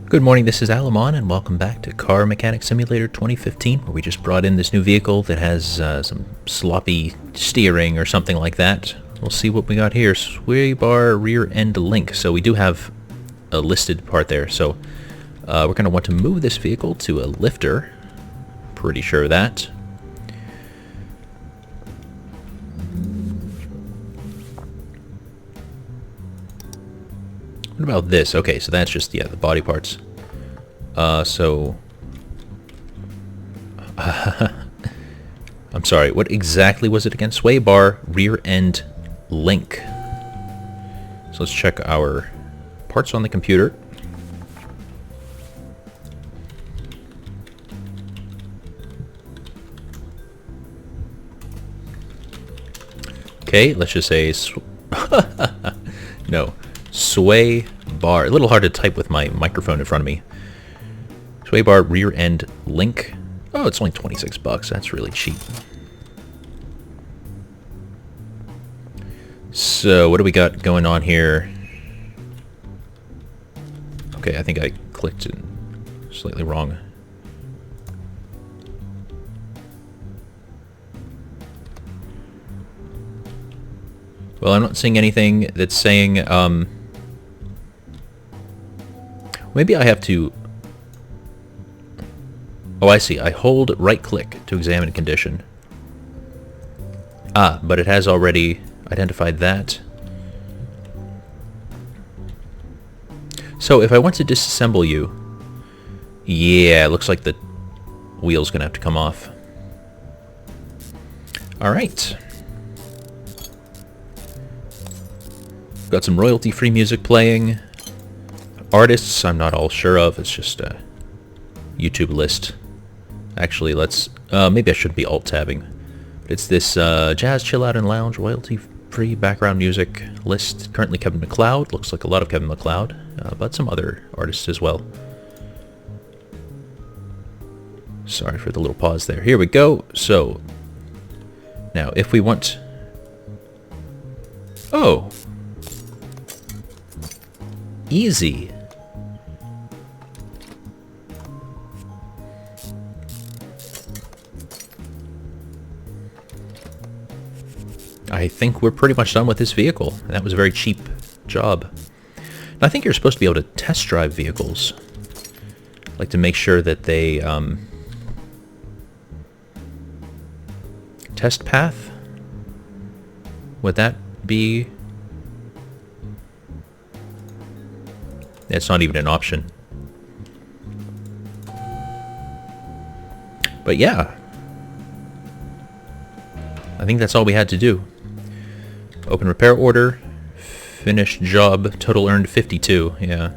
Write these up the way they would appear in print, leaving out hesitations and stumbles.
Good morning, this is Alamon, and welcome back to Car Mechanic Simulator 2015, where we just brought in this new vehicle that has some sloppy steering or something like that. We'll see what we got here. Sway bar rear end link. So we do have a listed part there. So we're going to want to move this vehicle to a lifter. Pretty sure of that. What about this? Okay, so that's just, the body parts. I'm sorry, what exactly was it again? Sway bar, rear end link. So let's check our parts on the computer. Okay, let's just say... no. Sway bar. A little hard to type with my microphone in front of me. Sway bar rear end link. Oh, it's only 26 bucks. That's really cheap. So, what do we got going on here? Okay, I think I clicked it slightly wrong. Well, I'm not seeing anything that's saying, maybe I have to... Oh, I see. I hold right-click to examine condition. Ah, but it has already identified that. So, if I want to disassemble you... Yeah, it looks like the wheel's gonna have to come off. Alright. Got some royalty-free music playing. Artists, I'm not all sure of. It's just a YouTube list. Actually, let's... maybe I shouldn't be alt-tabbing. It's this Jazz, Chill Out, and Lounge royalty-free background music list. Currently Kevin MacLeod. Looks like a lot of Kevin MacLeod. But some other artists as well. Sorry for the little pause there. Here we go. So, now, if we want... Oh! Easy. I think we're pretty much done with this vehicle. That was a very cheap job. And I think you're supposed to be able to test drive vehicles. Like to make sure that they test path? Would that be... It's not even an option. But yeah. I think that's all we had to do. Open repair order. Finished job. Total earned 52. Yeah.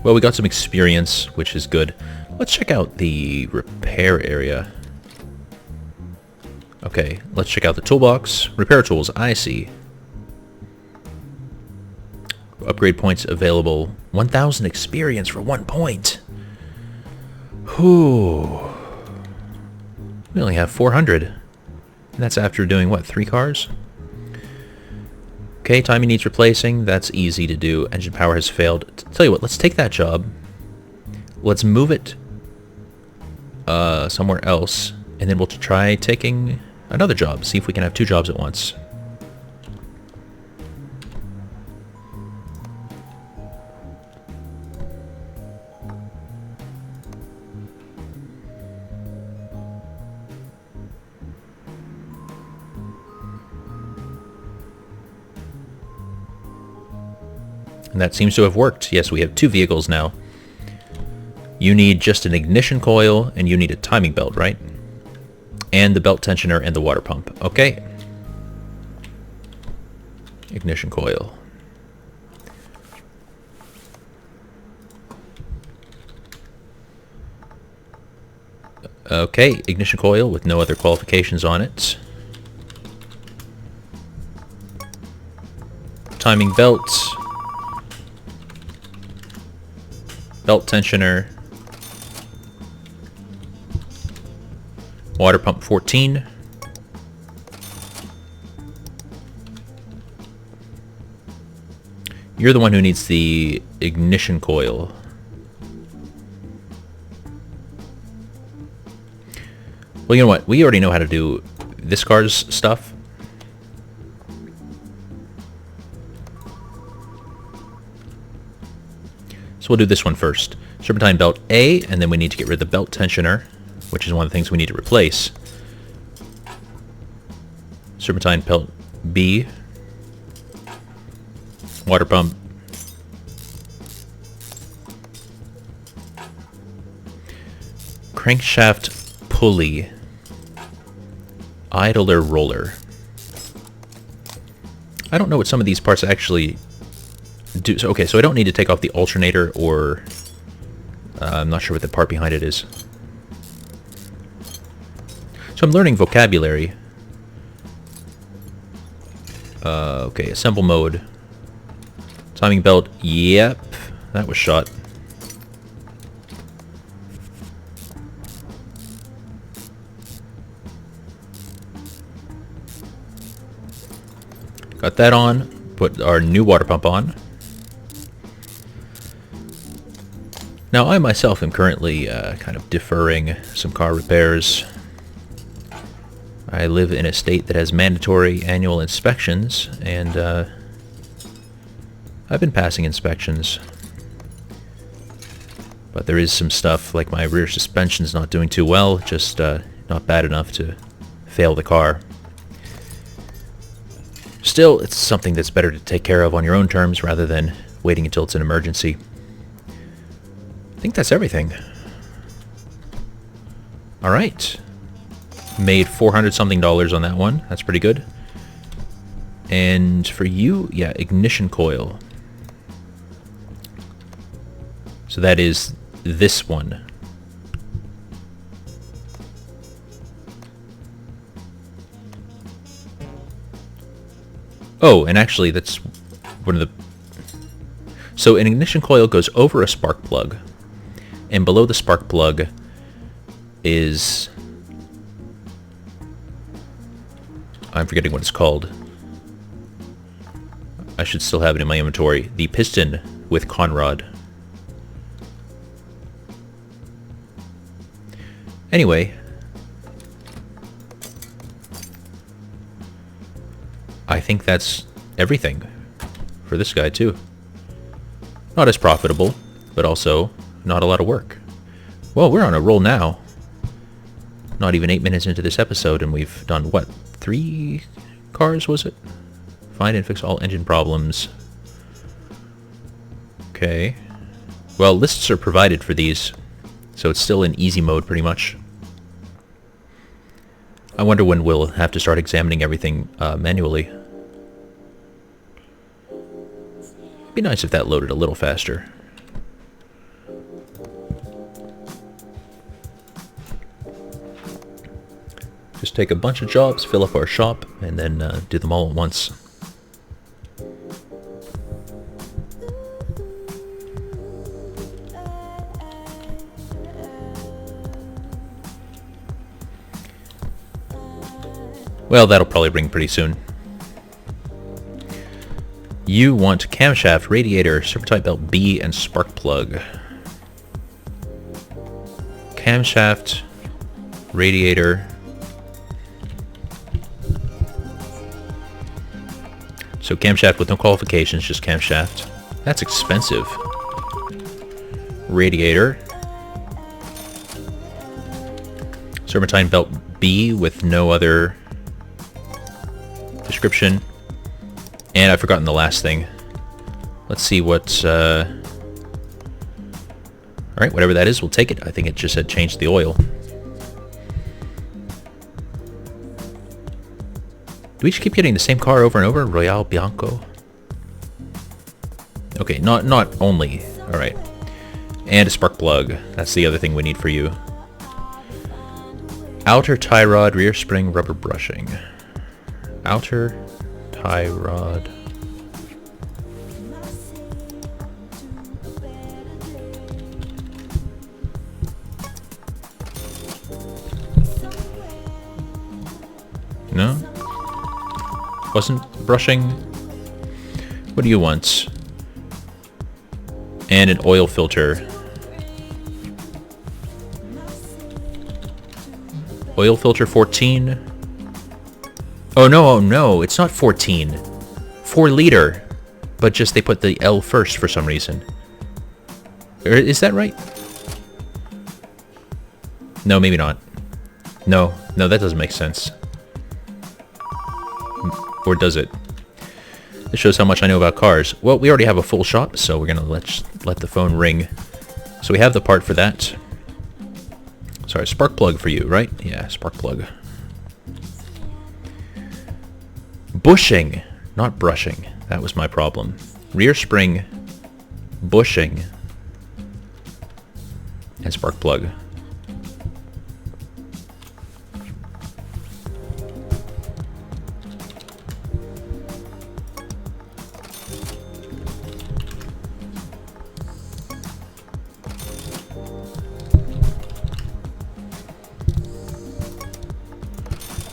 Well, we got some experience, which is good. Let's check out the repair area. Okay, let's check out the toolbox. Repair tools, I see. Upgrade points available. 1,000 experience for 1 point. Whew. We only have 400. And that's after doing, what, 3 cars? Okay, timing needs replacing. That's easy to do. Engine power has failed. Tell you what, let's take that job. Let's move it somewhere else. And then we'll try taking another job. See if we can have 2 jobs at once. And that seems to have worked. Yes, we have 2 vehicles now. You need just an ignition coil, and you need a timing belt, right? And the belt tensioner and the water pump. Okay. Ignition coil. Okay, ignition coil with no other qualifications on it. Timing belt. Belt tensioner. Water pump 14. You're the one who needs the ignition coil. Well, you know what? We already know how to do this car's stuff. So we'll do this one first. Serpentine belt A, and then we need to get rid of the belt tensioner, which is one of the things we need to replace. Serpentine belt B. Water pump. Crankshaft pulley. Idler roller. I don't know what some of these parts actually do. So, okay, so I don't need to take off the alternator, or I'm not sure what the part behind it is. So I'm learning vocabulary. Okay, assemble mode. Timing belt, yep, that was shot. Got that on, put our new water pump on. Now I myself am currently kind of deferring some car repairs. I live in a state that has mandatory annual inspections, and I've been passing inspections. But there is some stuff, like my rear suspension's not doing too well, just not bad enough to fail the car. Still, it's something that's better to take care of on your own terms rather than waiting until it's an emergency. I think that's everything. Alright. Made $400-something on that one. That's pretty good. And for you, yeah, ignition coil. So that is this one. Oh, and actually that's one of the... So an ignition coil goes over a spark plug, and below the spark plug is... I'm forgetting what it's called. I should still have it in my inventory. The piston with conrod. Anyway, I think that's everything for this guy too. Not as profitable, but also not a lot of work. Well, we're on a roll now. Not even 8 minutes into this episode, and we've done, what, 3 cars, was it? Find and fix all engine problems. Okay. Well, lists are provided for these, so it's still in easy mode pretty much. I wonder when we'll have to start examining everything manually. Be nice if that loaded a little faster. Just take a bunch of jobs, fill up our shop, and then do them all at once. Well, that'll probably bring pretty soon. You want camshaft, radiator, serpentine belt B, and spark plug. Camshaft, radiator. So camshaft with no qualifications, just camshaft. That's expensive. Radiator. Serpentine belt B with no other description. And I've forgotten the last thing. Let's see what... Alright, whatever that is, we'll take it. I think it just said change the oil. Do we just keep getting the same car over and over? Royale Bianco? Okay, not only. Alright. And a spark plug. That's the other thing we need for you. Outer tie rod, rear spring, rubber brushing. Outer tie rod. No? Wasn't brushing? What do you want? And an oil filter. Oil filter 14. Oh no, it's not 14. 4 liter. But just they put the L first for some reason. Is that right? No, maybe not. No, that doesn't make sense. Or does it? This shows how much I know about cars. Well, we already have a full shop, so we're gonna let the phone ring. So we have the part for that. Sorry, spark plug for you, right? Yeah, spark plug. Bushing, not brushing. That was my problem. Rear spring, bushing, and spark plug.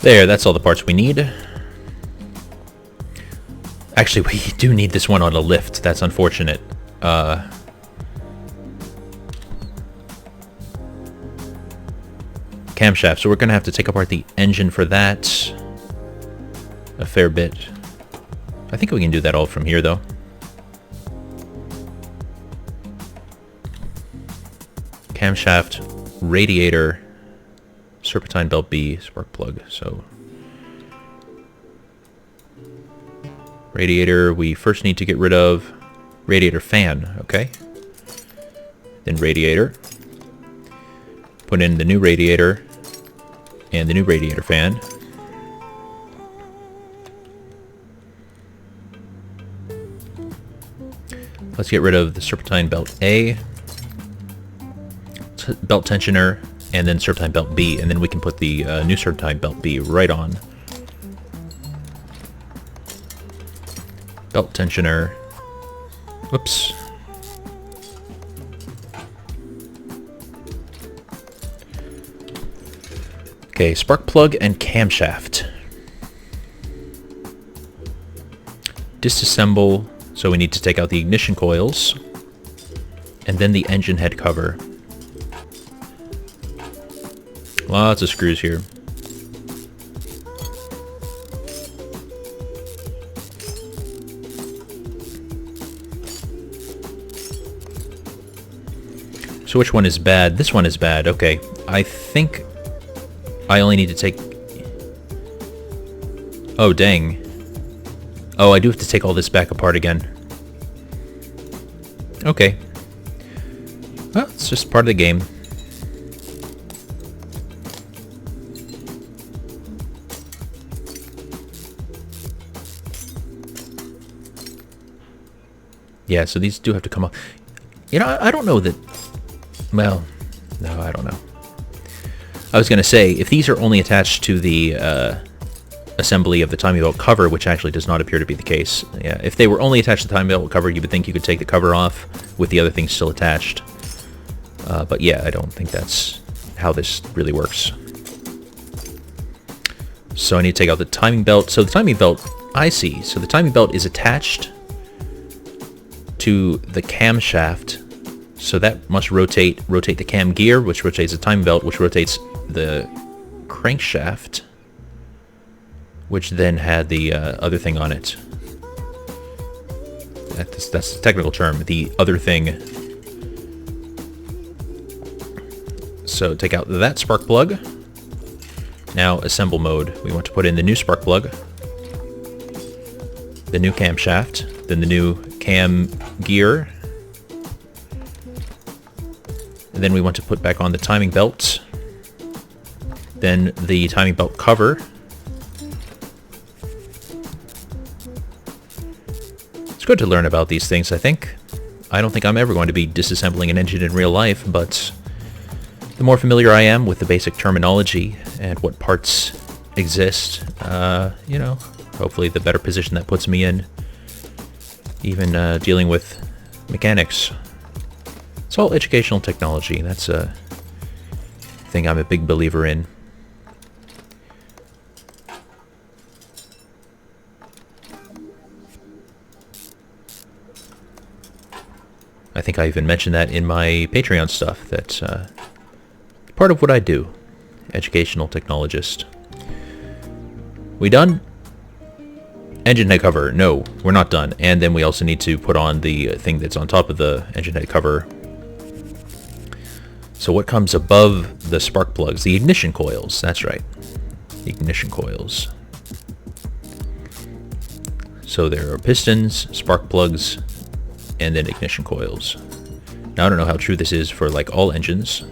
There, that's all the parts we need. Actually, we do need this one on a lift. That's unfortunate. Camshaft. So we're going to have to take apart the engine for that. A fair bit. I think we can do that all from here, though. Camshaft, radiator, serpentine belt B, spark plug. So radiator, we first need to get rid of radiator fan, okay? Then radiator. Put in the new radiator and the new radiator fan. Let's get rid of the serpentine belt A, belt tensioner, and then serpentine belt B, and then we can put the new serpentine belt B right on. Belt tensioner. Whoops. Okay, spark plug and camshaft. Disassemble, so we need to take out the ignition coils, and then the engine head cover. Lots of screws here. So which one is bad? This one is bad. Okay. I think I only need to take... Oh, dang. Oh, I do have to take all this back apart again. Okay. Well, it's just part of the game. Yeah, so these do have to come off. You know, I don't know that... Well, no, I don't know. I was going to say, if these are only attached to the assembly of the timing belt cover, which actually does not appear to be the case. Yeah, if they were only attached to the timing belt cover, you would think you could take the cover off with the other things still attached. But yeah, I don't think that's how this really works. So I need to take out the timing belt. So the timing belt, I see. So the timing belt is attached to the camshaft. So that must rotate the cam gear, which rotates the timing belt, which rotates the crankshaft, which then had the other thing on it. That's the technical term, the other thing. So take out that spark plug. Now assemble mode. We want to put in the new spark plug, the new camshaft, then the new cam gear. And then we want to put back on the timing belt, then the timing belt cover. It's good to learn about these things, I think. I don't think I'm ever going to be disassembling an engine in real life, but the more familiar I am with the basic terminology and what parts exist, you know, hopefully the better position that puts me in, even dealing with mechanics. It's all educational technology. That's a thing I'm a big believer in. I think I even mentioned that in my Patreon stuff. That's part of what I do. Educational technologist. We done? Engine head cover. No, we're not done. And then we also need to put on the thing that's on top of the engine head cover. So what comes above the spark plugs? The ignition coils. That's right. Ignition coils. So there are pistons, spark plugs, and then ignition coils. Now I don't know how true this is for like all engines.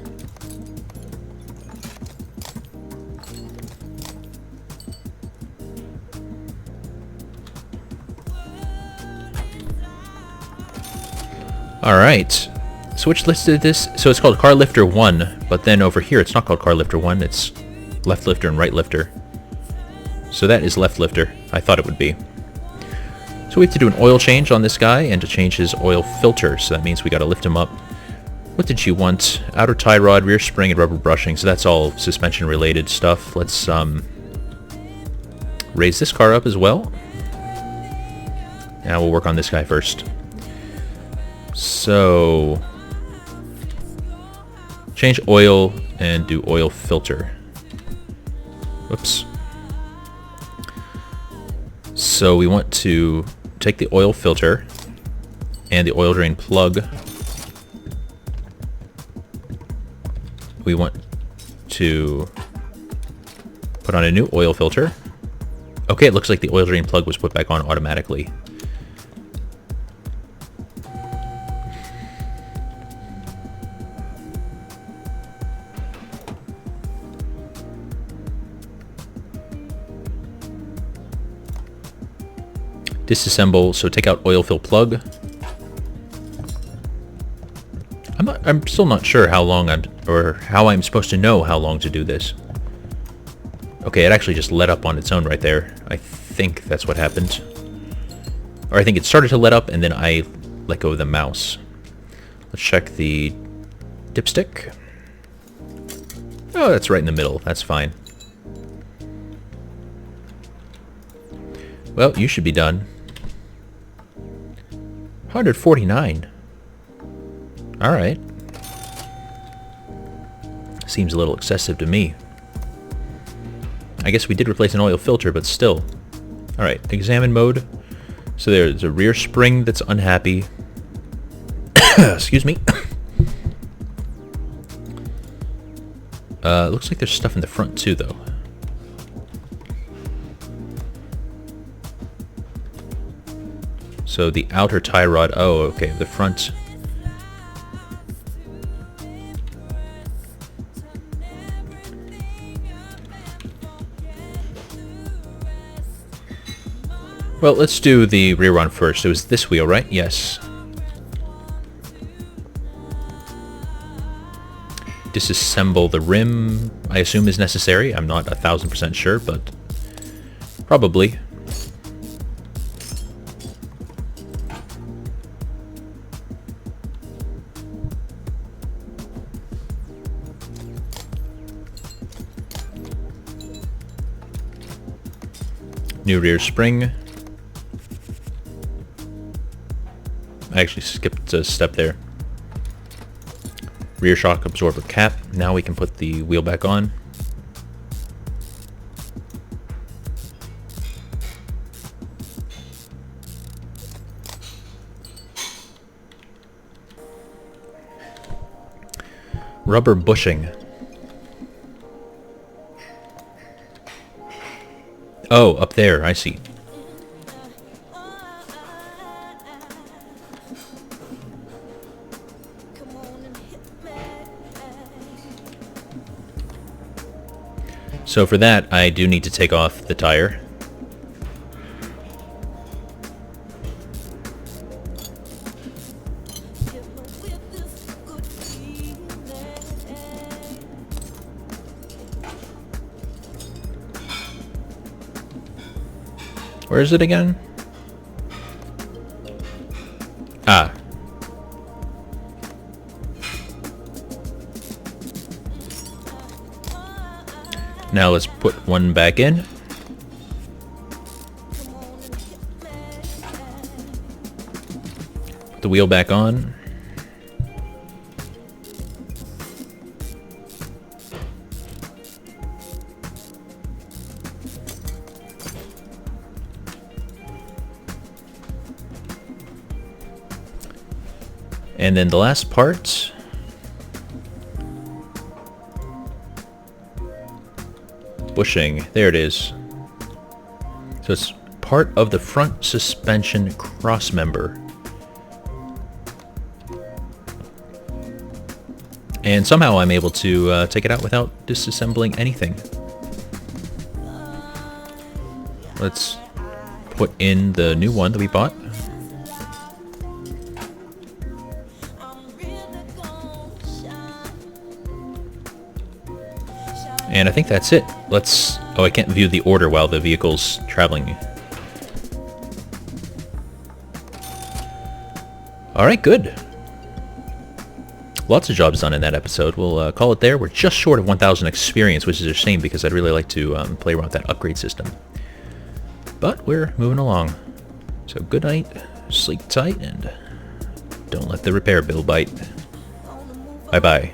Alright, so which list is this? So it's called Car Lifter 1, but then over here it's not called Car Lifter 1, it's Left Lifter and Right Lifter. So that is Left Lifter. I thought it would be. So we have to do an oil change on this guy and to change his oil filter, so that means we gotta lift him up. What did you want? Outer tie rod, rear spring, and rubber brushing, so that's all suspension related stuff. Let's raise this car up as well. Now we'll work on this guy first. So change oil and do oil filter. Whoops. So we want to take the oil filter and the oil drain plug. We want to put on a new oil filter. Okay, it looks like the oil drain plug was put back on automatically. Disassemble, so take out oil fill plug. I'm still not sure how long how I'm supposed to know how long to do this. Okay, it actually just let up on its own right there. I think that's what happened. Or I think it started to let up and then I let go of the mouse. Let's check the dipstick. Oh, that's right in the middle. That's fine. Well, you should be done. 149. Alright. Seems a little excessive to me. I guess we did replace an oil filter, but still. Alright, examine mode. So there's a rear spring that's unhappy. Excuse me. Looks like there's stuff in the front too, though. So the outer tie rod, oh, okay, the front. Well, let's do the rear one first. It was this wheel, right? Yes. Disassemble the rim, I assume is necessary. I'm not 1000% sure, but probably. New rear spring. I actually skipped a step there. Rear shock absorber cap. Now we can put the wheel back on. Rubber bushing. Oh, up there, I see. So for that, I do need to take off the tire. Where is it again? Ah. Now let's put one back in. Put the wheel back on. And then the last part... bushing. There it is. So it's part of the front suspension cross member. And somehow I'm able to take it out without disassembling anything. Let's put in the new one that we bought. And I think that's it. Let's... oh, I can't view the order while the vehicle's traveling. Alright, good. Lots of jobs done in that episode. We'll call it there. We're just short of 1,000 experience, which is a shame because I'd really like to play around with that upgrade system. But we're moving along. So good night, sleep tight, and don't let the repair bill bite. Bye-bye.